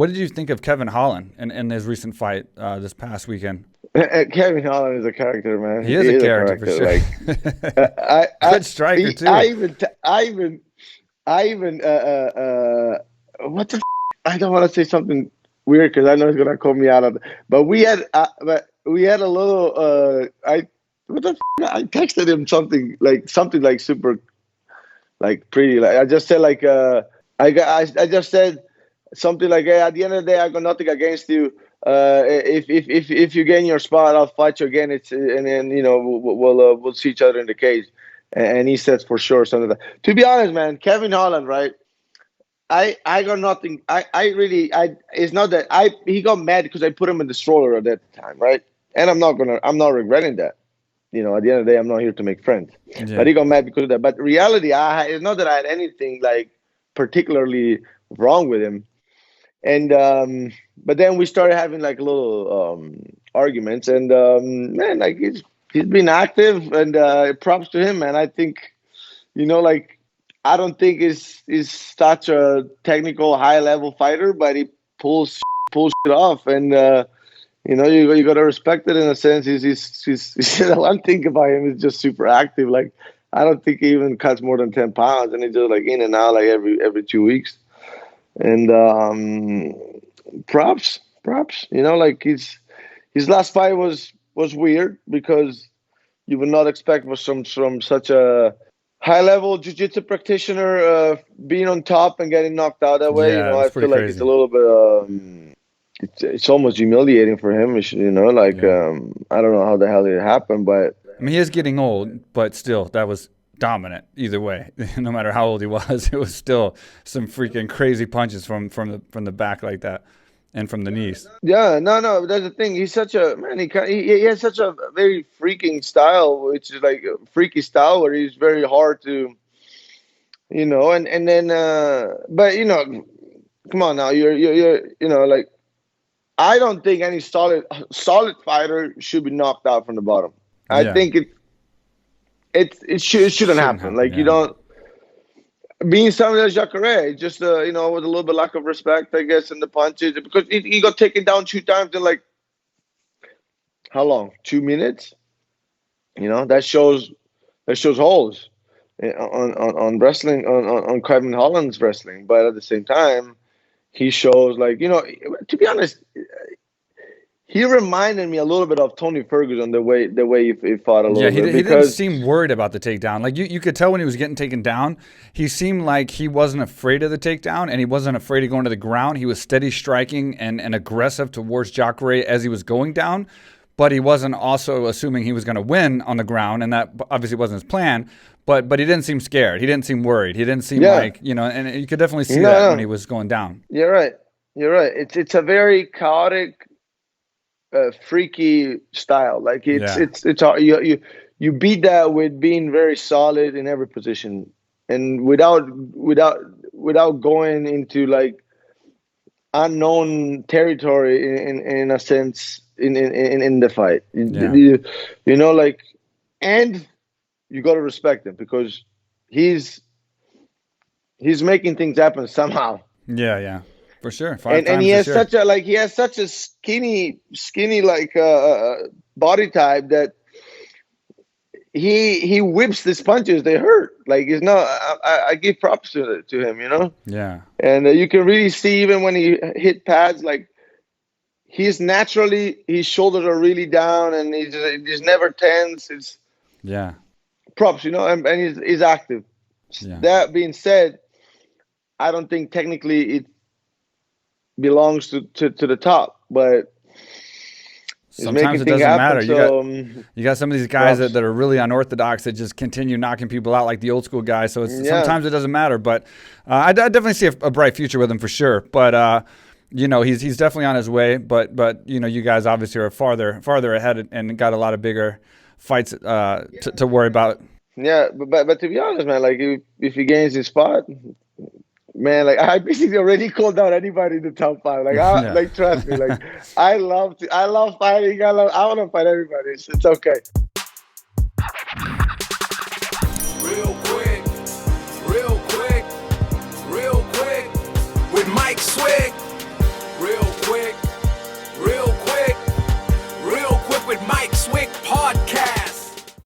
What did you think of Kevin Holland in his recent fight this past weekend? Kevin Holland is a character, man. He is a character for sure. Like, good striker too. What the? I don't want to say something weird because I know he's gonna call me out on it. But we had a little. I texted him something like super, like pretty. Like I just said I just said something like, hey, at the end of the day, I got nothing against you. If you gain your spot, I'll fight you again. And then we'll see each other in the cage. And he says for sure something like that. To be honest, man, Kevin Holland, right? I got nothing. It's not that he got mad because I put him in the stroller at that time, right? And I'm not regretting that. At the end of the day, I'm not here to make friends. Yeah. But he got mad because of that. But reality, it's not that I had anything like particularly wrong with him. And but then we started having like little arguments, and man, like he's been active, and props to him, man. I think, I don't think he's such a technical high level fighter, but he pulls it off, and you got to respect it in a sense. He's one thing about him is just super active. Like I don't think he even cuts more than 10 pounds, and he's just like in and out like every 2 weeks. And props. Like his last fight was weird because you would not expect from such a high level jiu-jitsu practitioner being on top and getting knocked out that way. Yeah, I feel like crazy. It's a little bit it's almost humiliating for him. I don't know how the hell it happened, but I mean, he is getting old, but still, that was dominant either way. No matter how old he was, it was still some freaking crazy punches from the back like that, and from the knees. Yeah, no. That's the thing. He's such a man. He has such a very freaking style, which is like a freaky style where he's very hard to, and then. But come on now. You're like, I don't think any solid fighter should be knocked out from the bottom. I think it shouldn't happen. Like, you don't being something like Jacare, just with a little bit lack of respect, I guess, in the punches, because he got taken down 2 times in like how long? 2 minutes. That shows holes on wrestling, on Kevin Holland's wrestling. But at the same time, he shows to be honest, he reminded me a little bit of Tony Ferguson, the way he fought a little bit. Yeah, he didn't seem worried about the takedown. Like you could tell when he was getting taken down, he seemed like he wasn't afraid of the takedown, and he wasn't afraid of going to the ground. He was steady striking and aggressive towards Jacare as he was going down, but he wasn't also assuming he was going to win on the ground, and that obviously wasn't his plan. But he didn't seem scared. He didn't seem worried. He didn't seem like, and you could definitely see that when he was going down. You're right. It's a very chaotic, freaky style. Like it's you beat that with being very solid in every position, and without going into like unknown territory in a sense in the fight. And you got to respect him because he's making things happen somehow. Yeah. For sure. And he has such a skinny like body type that he whips these punches. They hurt. Like it's not. I give props to him. Yeah. And you can really see even when he hit pads, like his shoulders are really down and he's never tense. It's props, and he's active. Yeah. That being said, I don't think technically it belongs to the top, but sometimes it doesn't matter. You got some of these guys that are really unorthodox that just continue knocking people out like the old school guys. So sometimes it doesn't matter. But I definitely see a bright future with him for sure. But he's definitely on his way. But you guys obviously are farther ahead and got a lot of bigger fights to worry about. Yeah, but to be honest, man, like if he gains his spot, man, like I basically already called out anybody in the top 5. Like, like trust me, like I love fighting. I want to fight everybody. It's okay.